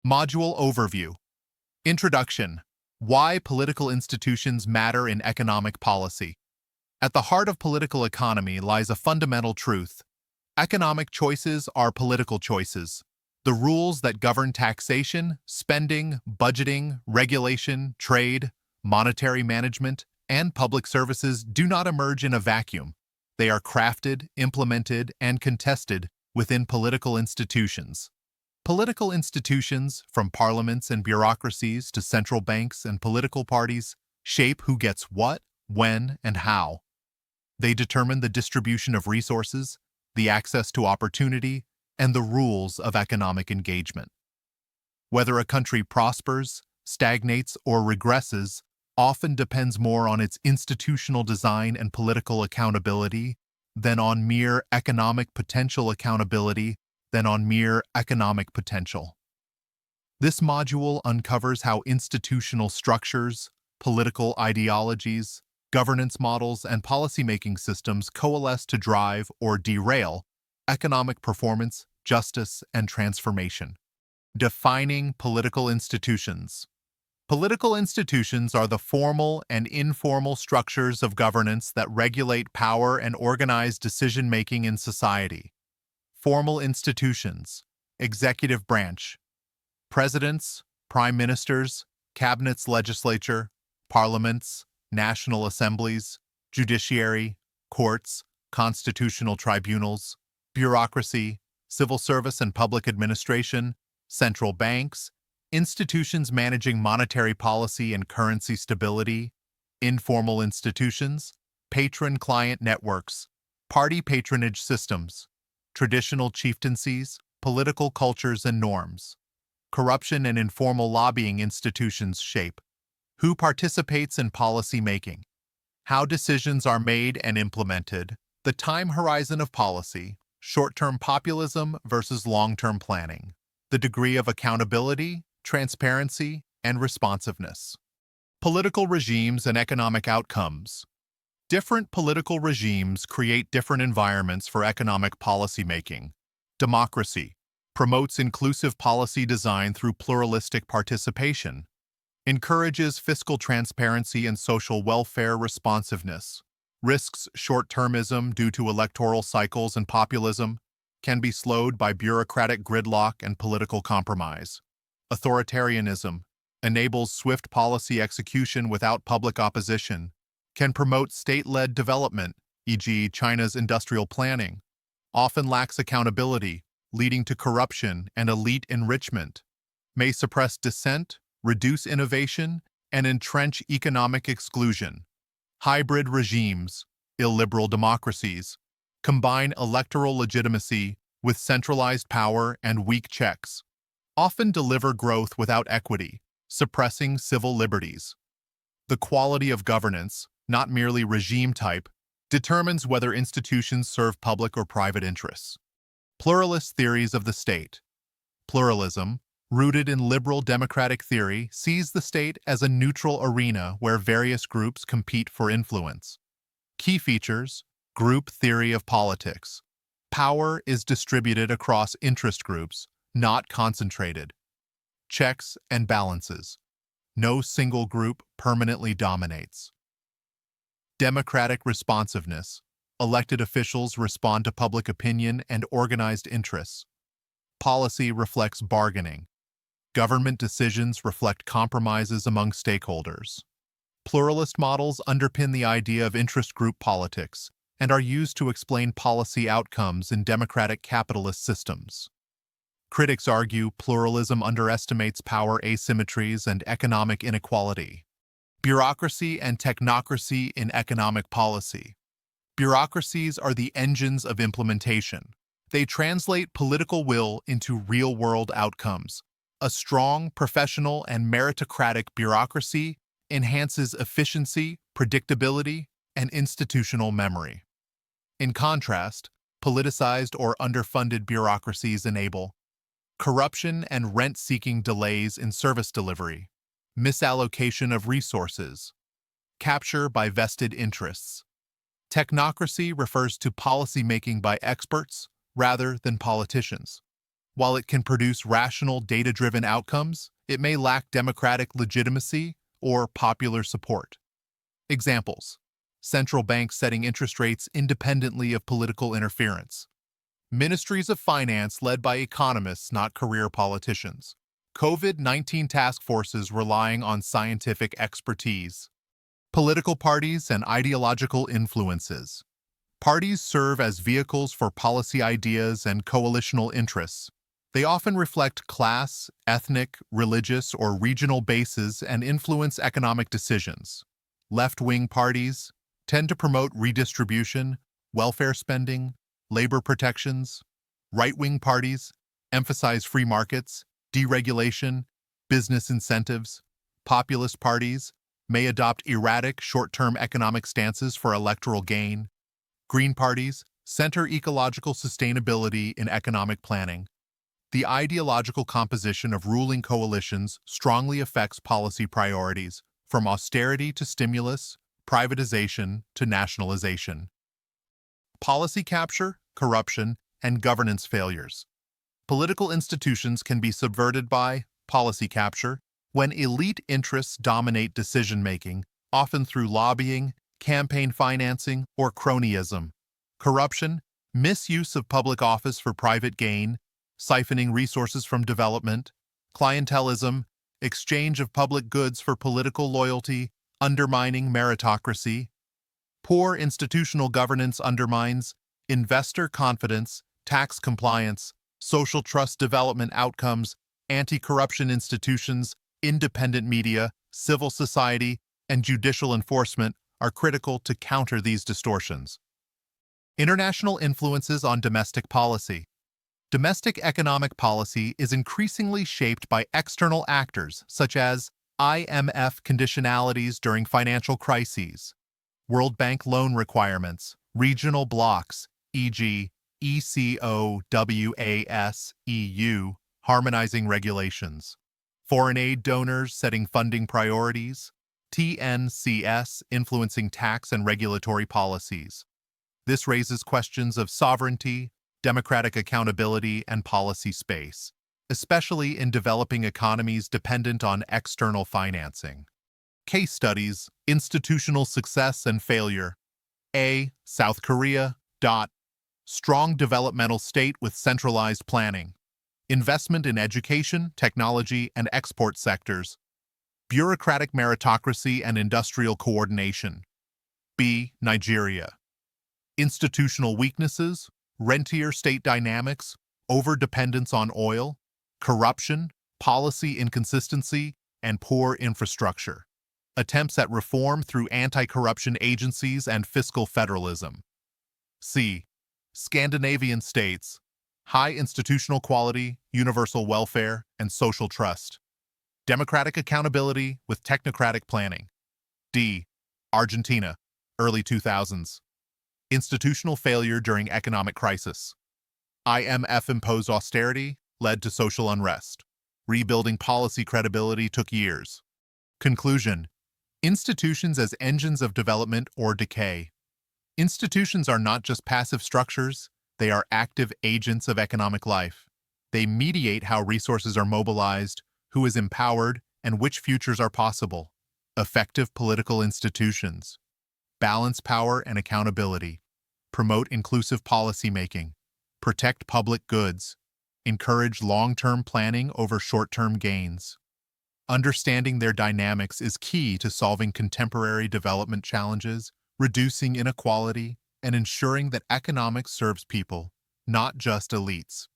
Module Overview. Introduction. Why political institutions matter in economic policy. At the heart of political economy lies a fundamental truth. Economic choices are political choices. The rules that govern taxation, spending, budgeting, regulation, trade, monetary management, and public services do not emerge in a vacuum. They are crafted, implemented, and contested within political institutions. Political institutions, from parliaments and bureaucracies to central banks and political parties, shape who gets what, when, and how. They determine the distribution of resources, the access to opportunity, and the rules of economic engagement. Whether a country prospers, stagnates, or regresses often depends more on its institutional design and political accountability than on mere economic potential accountability than on mere economic potential. This module uncovers how institutional structures, political ideologies, governance models, and policymaking systems coalesce to drive or derail economic performance, justice, and transformation. Defining political institutions. Political institutions are the formal and informal structures of governance that regulate power and organize decision-making in society. Formal institutions, executive branch, presidents, prime ministers, cabinets, legislature, parliaments, national assemblies, judiciary, courts, constitutional tribunals, bureaucracy, civil service and public administration, central banks, institutions managing monetary policy and currency stability, informal institutions, patron-client networks, party patronage systems, traditional chieftaincies, political cultures and norms. Corruption and informal lobbying institutions shape who participates in policy making, how decisions are made and implemented, the time horizon of policy, short-term populism versus long-term planning, the degree of accountability, transparency, and responsiveness. Political regimes and economic outcomes. Different political regimes create different environments for economic policymaking. Democracy promotes inclusive policy design through pluralistic participation, encourages fiscal transparency and social welfare responsiveness, risks short-termism due to electoral cycles and populism, can be slowed by bureaucratic gridlock and political compromise. Authoritarianism enables swift policy execution without public opposition, can promote state-led development, e.g. China's industrial planning, often lacks accountability, leading to corruption and elite enrichment, may suppress dissent, reduce innovation, and entrench economic exclusion. Hybrid regimes, illiberal democracies, combine electoral legitimacy with centralized power and weak checks, often deliver growth without equity, suppressing civil liberties. The quality of governance, not merely regime type, determines whether institutions serve public or private interests. Pluralist theories of the state. Pluralism, rooted in liberal democratic theory, sees the state as a neutral arena where various groups compete for influence. Key features: group theory of politics. Power is distributed across interest groups, not concentrated. Checks and balances. No single group permanently dominates. Democratic responsiveness. Elected officials respond to public opinion and organized interests. Policy reflects bargaining. Government decisions reflect compromises among stakeholders. Pluralist models underpin the idea of interest group politics and are used to explain policy outcomes in democratic capitalist systems. Critics argue pluralism underestimates power asymmetries and economic inequality. Bureaucracy and technocracy in economic policy. Bureaucracies are the engines of implementation. They translate political will into real-world outcomes. A strong, professional, and meritocratic bureaucracy enhances efficiency, predictability, and institutional memory. In contrast, politicized or underfunded bureaucracies enable corruption and rent-seeking delays in service delivery, misallocation of resources, capture by vested interests. Technocracy refers to policy making by experts rather than politicians. While it can produce rational, data-driven outcomes, it may lack democratic legitimacy or popular support. Examples: central banks setting interest rates independently of political interference. Ministries of finance led by economists, not career politicians. COVID-19 task forces relying on scientific expertise. Political parties and ideological influences. Parties serve as vehicles for policy ideas and coalitional interests. They often reflect class, ethnic, religious, or regional bases and influence economic decisions. Left-wing parties tend to promote redistribution, welfare spending, labor protections. Right-wing parties emphasize free markets, deregulation, business incentives. Populist parties may adopt erratic, short-term economic stances for electoral gain. Green parties center ecological sustainability in economic planning. The ideological composition of ruling coalitions strongly affects policy priorities, from austerity to stimulus, privatization to nationalization. Policy capture, corruption, and governance failures. Political institutions can be subverted by policy capture when elite interests dominate decision-making, often through lobbying, campaign financing, or cronyism. Corruption, misuse of public office for private gain, siphoning resources from development. Clientelism, exchange of public goods for political loyalty, undermining meritocracy. Poor institutional governance undermines investor confidence, tax compliance, social trust development outcomes, anti-corruption institutions, independent media, civil society, and judicial enforcement are critical to counter these distortions. International influences on domestic policy. Domestic economic policy is increasingly shaped by external actors such as IMF conditionalities during financial crises, World Bank loan requirements, regional blocs, e.g., ECOWAS, EU, harmonizing regulations, foreign aid donors setting funding priorities, TNCS influencing tax and regulatory policies. This raises questions of sovereignty, democratic accountability, and policy space, especially in developing economies dependent on external financing. Case studies: institutional success and failure. A. South Korea. Strong developmental state with centralized planning. Investment in education, technology, and export sectors. Bureaucratic meritocracy and industrial coordination. B. Nigeria. Institutional weaknesses, rentier state dynamics, overdependence on oil, corruption, policy inconsistency, and poor infrastructure. Attempts at reform through anti-corruption agencies and fiscal federalism. C. Scandinavian states. High institutional quality, universal welfare, and social trust. Democratic accountability with technocratic planning. D. Argentina. Early 2000s. Institutional failure during economic crisis. IMF-imposed austerity led to social unrest. Rebuilding policy credibility took years. Conclusion: institutions as engines of development or decay. Institutions are not just passive structures, they are active agents of economic life. They mediate how resources are mobilized, who is empowered, and which futures are possible. Effective political institutions balance power and accountability, promote inclusive policymaking, protect public goods, encourage long-term planning over short-term gains. Understanding their dynamics is key to solving contemporary development challenges, reducing inequality, and ensuring that economics serves people, not just elites.